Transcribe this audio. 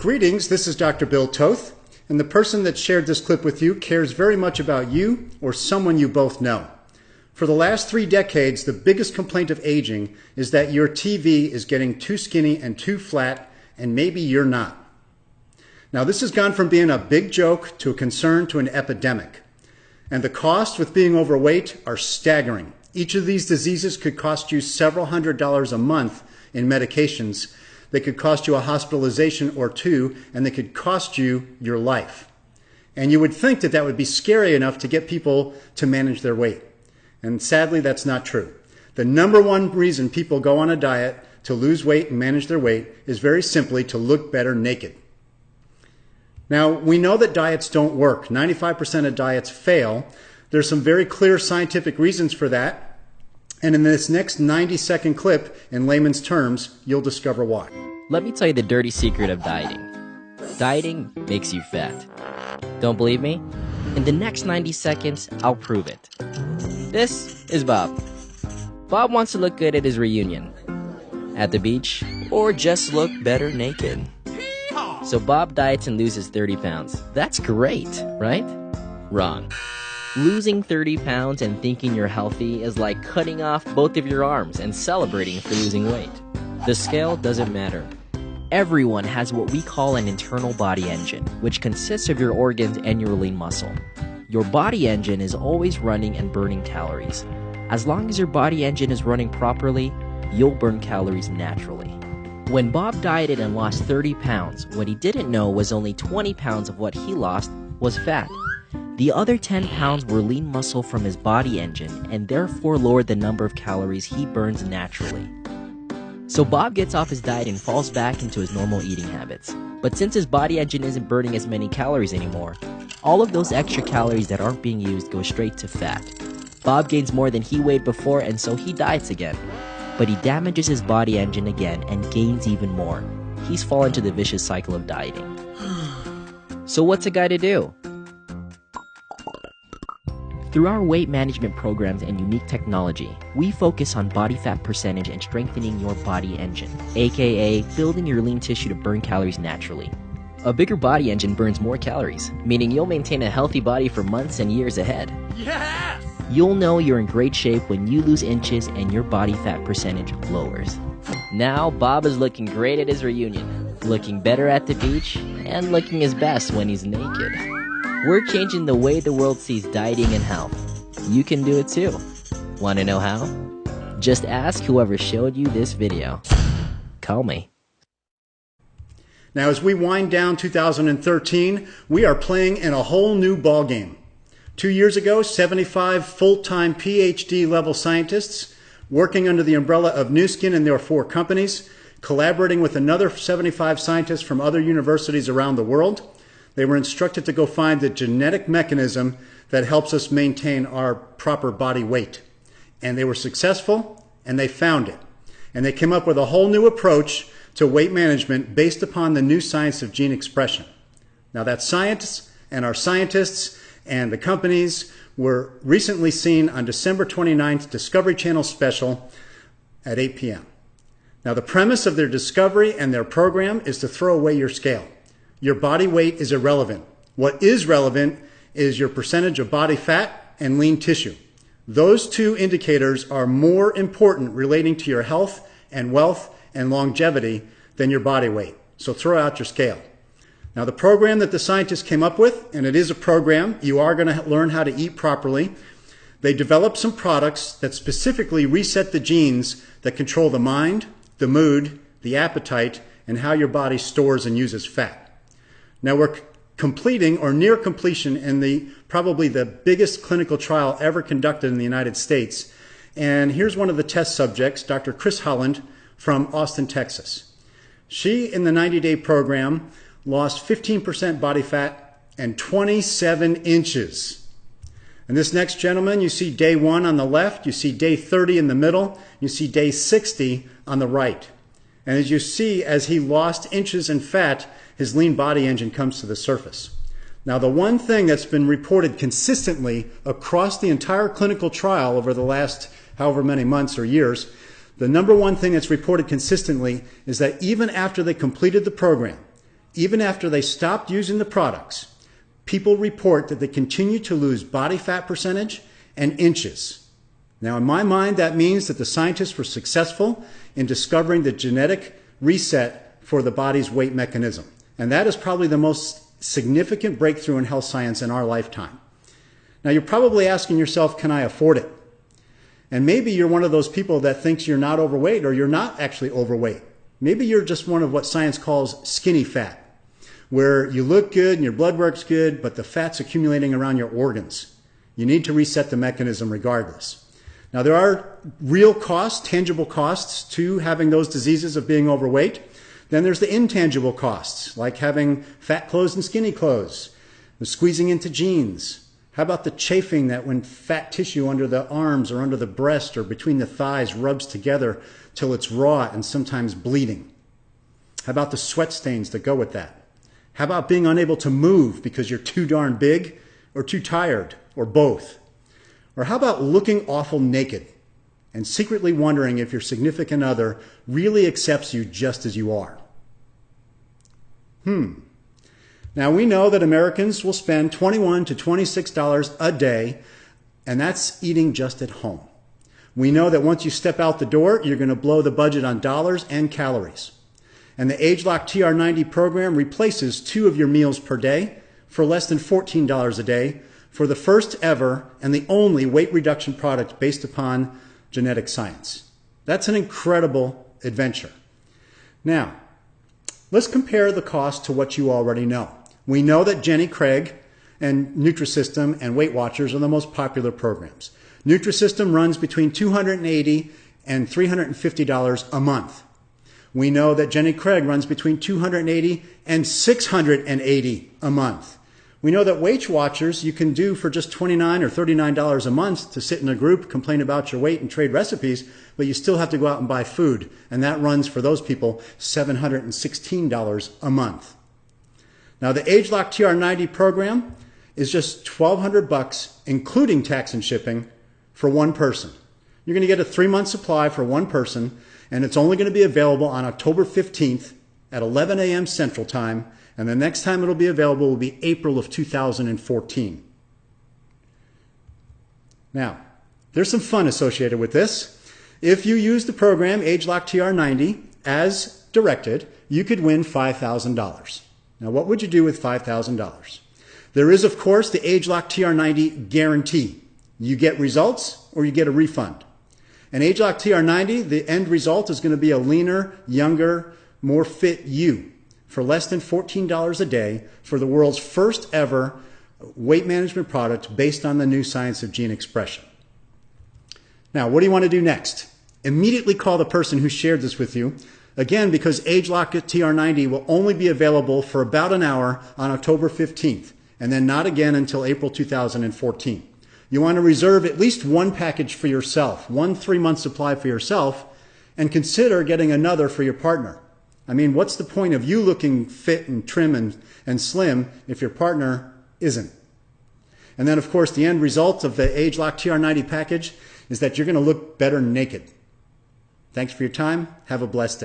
Greetings, this is Dr. Bill Toth, and the person that shared this clip with you cares very much about you or someone you both know. For the last 3 decades, the biggest complaint of aging is that your TV is getting too skinny and too flat, and maybe you're not. Now, this has gone from being a big joke to a concern to an epidemic. And the costs with being overweight are staggering. Each of these diseases could cost you several $100s a month in medications. They could cost you a hospitalization or 2, and they could cost you your life. And you would think that that would be scary enough to get people to manage their weight. And sadly, that's not true. The number one reason people go on a diet to lose weight and manage their weight is very simply to look better naked. Now, we know that diets don't work. 95% of diets fail. There's some very clear scientific reasons for that. And in this next 90-second clip, in layman's terms, you'll discover why. Let me tell you the dirty secret of dieting. Dieting makes you fat. Don't believe me? In the next 90 seconds, I'll prove it. This is Bob. Bob wants to look good at his reunion. At the beach, or just look better naked. So Bob diets and loses 30 pounds. That's great, right? Wrong. Losing 30 pounds and thinking you're healthy is like cutting off both of your arms and celebrating for losing weight. The scale doesn't matter. Everyone has what we call an internal body engine, which consists of your organs and your lean muscle. Your body engine is always running and burning calories. As long as your body engine is running properly, you'll burn calories naturally. When Bob dieted and lost 30 pounds, what he didn't know was only 20 pounds of what he lost was fat. The other 10 pounds were lean muscle from his body engine and therefore lowered the number of calories he burns naturally. So Bob gets off his diet and falls back into his normal eating habits. But since his body engine isn't burning as many calories anymore, all of those extra calories that aren't being used go straight to fat. Bob gains more than he weighed before, and so he diets again. But he damages his body engine again and gains even more. He's fallen into the vicious cycle of dieting. So what's a guy to do? Through our weight management programs and unique technology, we focus on body fat percentage and strengthening your body engine, aka building your lean tissue to burn calories naturally. A bigger body engine burns more calories, meaning you'll maintain a healthy body for months and years ahead. Yes! You'll know you're in great shape when you lose inches and your body fat percentage lowers. Now, Bob is looking great at his reunion, looking better at the beach, and looking his best when he's naked. We're changing the way the world sees dieting and health. You can do it too. Want to know how? Just ask whoever showed you this video. Call me. Now, as we wind down 2013, we are playing in a whole new ballgame. 2 years ago, 75 full-time PhD-level scientists working under the umbrella of Nu Skin and their 4 companies, collaborating with another 75 scientists from other universities around the world. They were instructed to go find the genetic mechanism that helps us maintain our proper body weight. And they were successful, and they found it. And they came up with a whole new approach to weight management based upon the new science of gene expression. Now, that science and our scientists and the companies were recently seen on December 29th Discovery Channel special at 8 p.m. Now, the premise of their discovery and their program is to throw away your scale. Your body weight is irrelevant. What is relevant is your percentage of body fat and lean tissue. Those 2 indicators are more important relating to your health and wealth and longevity than your body weight. So throw out your scale. Now, the program that the scientists came up with, and it is a program, you are going to learn how to eat properly. They developed some products that specifically reset the genes that control the mind, the mood, the appetite, and how your body stores and uses fat. Now, we're completing or near completion in probably the biggest clinical trial ever conducted in the United States. And here's one of the test subjects, Dr. Chris Holland from Austin, Texas. She, in the 90-day program, lost 15% body fat and 27 inches. And this next gentleman, you see day 1 on the left, you see day 30 in the middle, you see day 60 on the right. And as you see, as he lost inches in fat, his lean body engine comes to the surface. Now, the one thing that's been reported consistently across the entire clinical trial over the last however many months or years, the number one thing that's reported consistently is that even after they completed the program, even after they stopped using the products, people report that they continue to lose body fat percentage and inches. Now, in my mind, that means that the scientists were successful in discovering the genetic reset for the body's weight mechanism. And that is probably the most significant breakthrough in health science in our lifetime. Now, you're probably asking yourself, can I afford it? And maybe you're one of those people that thinks you're not overweight, or you're not actually overweight. Maybe you're just one of what science calls skinny fat, where you look good and your blood work's good, but the fat's accumulating around your organs. You need to reset the mechanism regardless. Now, there are real costs, tangible costs to having those diseases of being overweight. Then there's the intangible costs, like having fat clothes and skinny clothes, the squeezing into jeans. How about the chafing that when fat tissue under the arms or under the breast or between the thighs rubs together till it's raw and sometimes bleeding? How about the sweat stains that go with that? How about being unable to move because you're too darn big or too tired or both? Or how about looking awful naked and secretly wondering if your significant other really accepts you just as you are? Now, we know that Americans will spend $21 to $26 a day, and that's eating just at home. We know that once you step out the door, you're going to blow the budget on dollars and calories. And the ageLOC TR90 program replaces 2 of your meals per day for less than $14 a day for the first ever and the only weight reduction product based upon genetic science. That's an incredible adventure. Now, let's compare the cost to what you already know. We know that Jenny Craig and Nutrisystem and Weight Watchers are the most popular programs. Nutrisystem runs between $280 and $350 a month. We know that Jenny Craig runs between $280 and $680 a month. We know that Weight Watchers you can do for just $29 or $39 a month to sit in a group, complain about your weight, and trade recipes, but you still have to go out and buy food, and that runs for those people $716 a month. Now, the ageLOC TR90 program is just $1,200, including tax and shipping, for one person. You're going to get a 3-month supply for one person, and it's only going to be available on October 15th at 11 a.m. Central Time, and the next time it'll be available will be April of 2014. Now, there's some fun associated with this. If you use the program ageLOC TR90 as directed, you could win $5,000. Now, what would you do with $5,000? There is, of course, the ageLOC TR90 guarantee. You get results or you get a refund. And ageLOC TR90, the end result is going to be a leaner, younger, more fit you for less than $14 a day for the world's first ever weight management product based on the new science of gene expression. Now, what do you want to do next? Immediately call the person who shared this with you. Again, because ageLOC TR90 will only be available for about an hour on October 15th, and then not again until April 2014. You want to reserve at least one package for yourself, one 3-month supply for yourself, and consider getting another for your partner. I mean, what's the point of you looking fit and trim and slim if your partner isn't? And then, of course, the end result of the ageLOC TR90 package is that you're going to look better naked. Thanks for your time. Have a blessed day.